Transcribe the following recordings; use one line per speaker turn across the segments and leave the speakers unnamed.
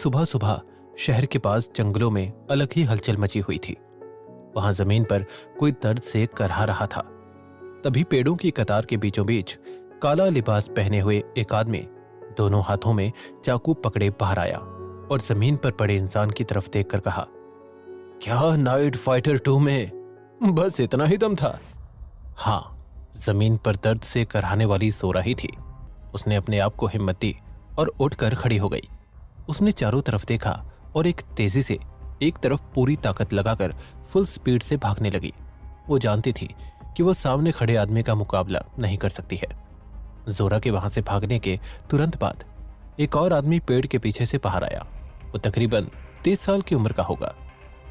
सुबह सुबह शहर के पास जंगलों में अलग ही हलचल मची हुई थी। वहां जमीन पर कोई दर्द से करहा रहा था। तभी पेड़ों की कतार के बीचों बीच काला लिबास पहने हुए एक आदमी दोनों हाथों में चाकू पकड़े बाहर आया और जमीन पर पड़े इंसान की तरफ देखकर कहा, क्या नाइट फाइटर 2 में बस इतना ही दम था? हाँ, जमीन पर दर्द से करहाने वाली सो रही थी। उसने अपने आप को हिम्मत दी और उठकर खड़ी हो गई। उसने चारों तरफ देखा और एक तेजी से एक तरफ पूरी ताकत लगाकर फुल स्पीड से भागने लगी। वो जानती थी कि वो सामने खड़े आदमी का मुकाबला नहीं कर सकती है। जोरा के वहां से भागने के तुरंत बाद एक और आदमी पेड़ के पीछे से बाहर आया। वो तकरीबन 30 साल की उम्र का होगा।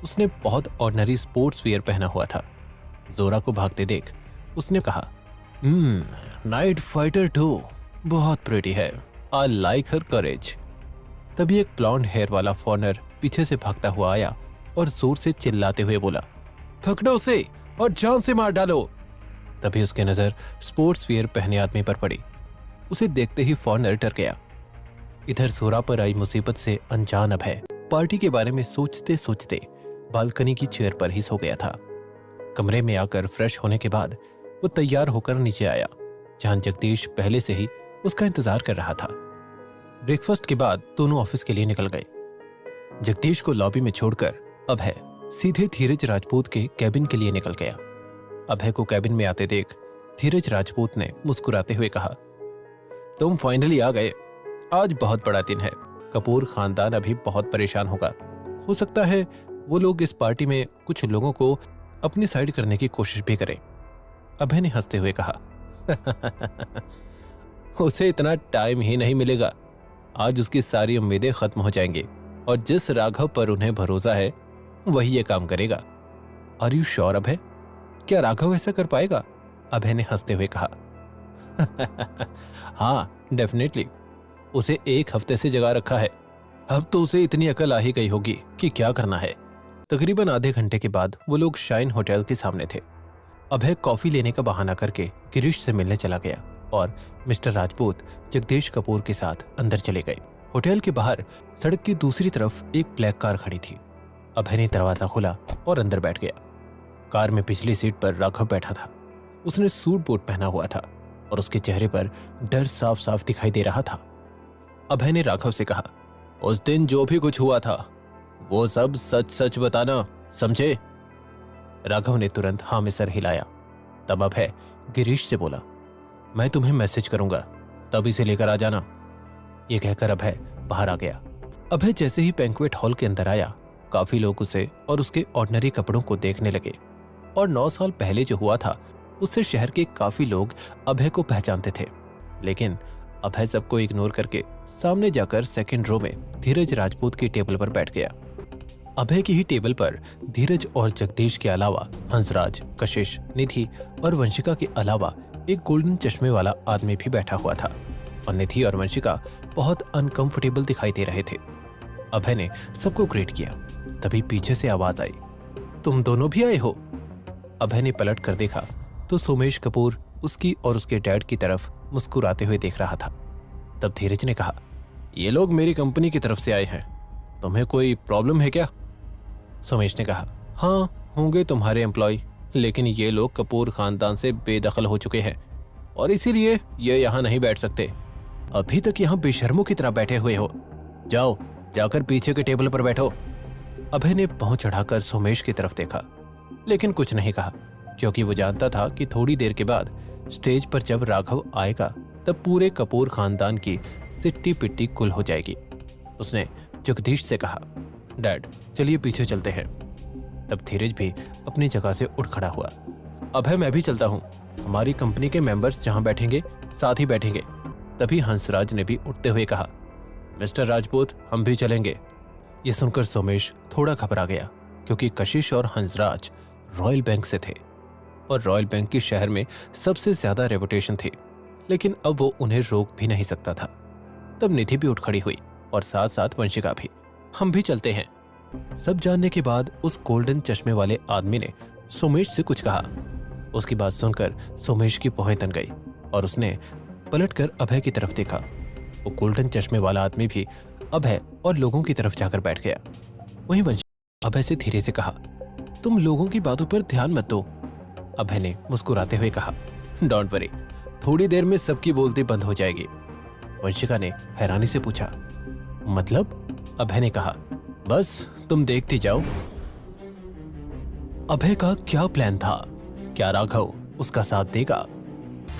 उसने बहुत ऑर्डिनरी स्पोर्ट्स वियर पहना हुआ था। जोरा को भागते देख उसने कहा, नाइट फाइटर 2 बहुत प्रिटी है। आई लाइक हर करेज। तभी एक ब्लॉन्ड हेयर वाला फॉरनर पीछे से भागता हुआ आया और जोर से चिल्लाते हुए बोला, पकड़ो उसे और जान से मार डालो। तभी उसकी नजर स्पोर्ट्स वियर पहने आदमी पर पड़ी। उसे देखते ही फॉरनर डर गया। इधर जोरा पर आई मुसीबत से अनजान अभय पार्टी के बारे में सोचते सोचते बालकनी की चेयर पर ही सो गया था। कमरे में आकर फ्रेश होने के बाद वो तैयार होकर नीचे आया, जहां जगदीश पहले से ही उसका इंतजार कर रहा था। ब्रेकफास्ट के बाद दोनों ऑफिस के लिए निकल गए। जगदीश को लॉबी में छोड़कर अभय सीधे धीरज राजपूत के कैबिन के लिए निकल गया। अभय को कैबिन में आते देख धीरज राजपूत ने मुस्कुराते हुए कहा, तुम फाइनली आ गए। आज बहुत बड़ा दिन है। कपूर खानदान अभी बहुत परेशान होगा। हो सकता है वो लोग इस पार्टी में कुछ लोगों को अपनी साइड करने की कोशिश भी करें। अभय ने हंसते हुए कहा, उसे इतना टाइम ही नहीं मिलेगा। आज उसकी सारी उम्मीदें खत्म हो जाएंगी और जिस राघव पर उन्हें भरोसा है वही ये काम करेगा। आर यू श्योर अभय? क्या राघव ऐसा कर पाएगा? अभय ने हंसते हुए कहा, हाँ डेफिनेटली। उसे एक हफ्ते से जगा रखा है। अब तो उसे इतनी अकल आ ही गई होगी कि क्या करना है। तकरीबन आधे घंटे के बाद वो लोग शाइन होटल के सामने थे। अभय कॉफी लेने का बहाना करके गिरीश से मिलने चला गया और मिस्टर राजपूत जगदीश कपूर के साथ अंदर चले गए। होटल के बाहर सड़क की दूसरी तरफ एक ब्लैक कार खड़ी थी। अभय ने दरवाजा खोला और अंदर बैठ गया। कार में पिछली सीट पर राघव बैठा था। उसने सूट बूट पहना हुआ था और उसके चेहरे पर डर साफ साफ दिखाई दे रहा था। अभय ने राघव से कहा, उस दिन जो भी कुछ हुआ था वो सब सच सच बताना, समझे? राघव ने तुरंत हाँ में सर हिलाया। तब अभय गिरीश से बोला, मैं तुम्हें मैसेज करूंगा, तब इसे लेकर आ जाना। ये कहकर अभय बाहर आ गया। अभय जैसे ही बैंक्वेट हॉल के अंदर आया, काफी लोग उसे और उसके ऑर्डिनरी कपड़ों को देखने लगे और 9 साल पहले जो हुआ था उससे शहर के काफी लोग अभय को पहचानते थे। लेकिन अभय सबको इग्नोर करके सामने जाकर सेकंड रो में धीरज राजपूत की टेबल पर बैठ गया। अभय की ही टेबल पर धीरज और जगदीश के अलावा हंसराज, कशिश, निधि और वंशिका के अलावा एक गोल्डन चश्मे वाला आदमी भी बैठा हुआ था और निधि और वंशिका बहुत अनकंफर्टेबल दिखाई दे रहे थे। अभय ने सबको ग्रीट किया। तभी पीछे से आवाज आई, तुम दोनों भी आए हो? अभय ने पलट कर देखा तो सोमेश कपूर उसकी और उसके डैड की तरफ मुस्कुराते हुए देख रहा था। तब धीरज ने कहा, ये लोग मेरी कंपनी की तरफ से आए हैं, तुम्हें कोई प्रॉब्लम है क्या? सोमेश ने कहा, हाँ होंगे तुम्हारे एम्प्लॉय, लेकिन ये लोग कपूर खानदान से बेदखल हो चुके हैं और इसीलिए ये यहाँ नहीं बैठ सकते। अभी तक यहाँ बेशर्मों की तरह बैठे हुए हो, जाओ जाकर पीछे के टेबल पर बैठो। अभय ने पांव चढ़ाकर सोमेश की तरफ देखा लेकिन कुछ नहीं कहा, क्योंकि वो जानता था कि थोड़ी देर के बाद स्टेज पर जब राघव आएगा तब पूरे कपूर खानदान की सिट्टी पिट्टी कुल हो जाएगी। उसने जगदीश से कहा, डैड चलिए पीछे चलते हैं। तब धीरज भी अपनी जगह से उठ खड़ा हुआ। अभय मैं भी चलता हूँ, हमारी कंपनी के मेंबर्स जहाँ बैठेंगे साथ ही बैठेंगे। तभी हंसराज ने भी उठते हुए कहा, मिस्टर राजपूत हम भी चलेंगे। ये सुनकर सोमेश थोड़ा घबरा गया, क्योंकि कशिश और हंसराज रॉयल बैंक से थे और रॉयल बैंक की शहर में सबसे ज्यादा रेपुटेशन थी, लेकिन अब वो उन्हें रोक भी नहीं सकता था। तब निधि भी उठ खड़ी हुई और साथ साथ वंशिका भी। हम भी चलते हैं। सब जानने के बाद उस गोल्डन चश्मे वाले आदमी ने सोमेश से कुछ कहा। उसकी बात सुनकर सोमेश की भौहें तन गई और उसने पलटकर अभय की तरफ देखा। वो गोल्डन चश्मे वाला आदमी भी अभय और लोगों की तरफ जाकर बैठ गया। वहीं वंशिका अभय से धीरे से कहा, तुम लोगों की बातों पर ध्यान मत दो। अभय ने मुस्कुराते हुए कहा, डोंट वरी, थोड़ी देर में सबकी बोलती बंद हो जाएगी। वंशिका ने हैरानी से पूछा, मतलब? अभय ने कहा, बस तुम देखती जाओ। अभय का क्या प्लान था? क्या राघव उसका साथ देगा?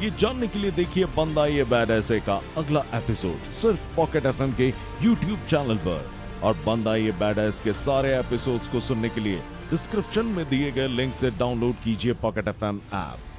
ये जानने के लिए देखिए बंदा ये बैड ऐसे का अगला एपिसोड सिर्फ पॉकेट एफएम के यूट्यूब चैनल पर। और बंदा ये बैड ऐस के सारे एपिसोड्स को सुनने के लिए डिस्क्रिप्शन में दिए गए लिंक से डाउनलोड कीजिए पॉकेट एफएम ऐप।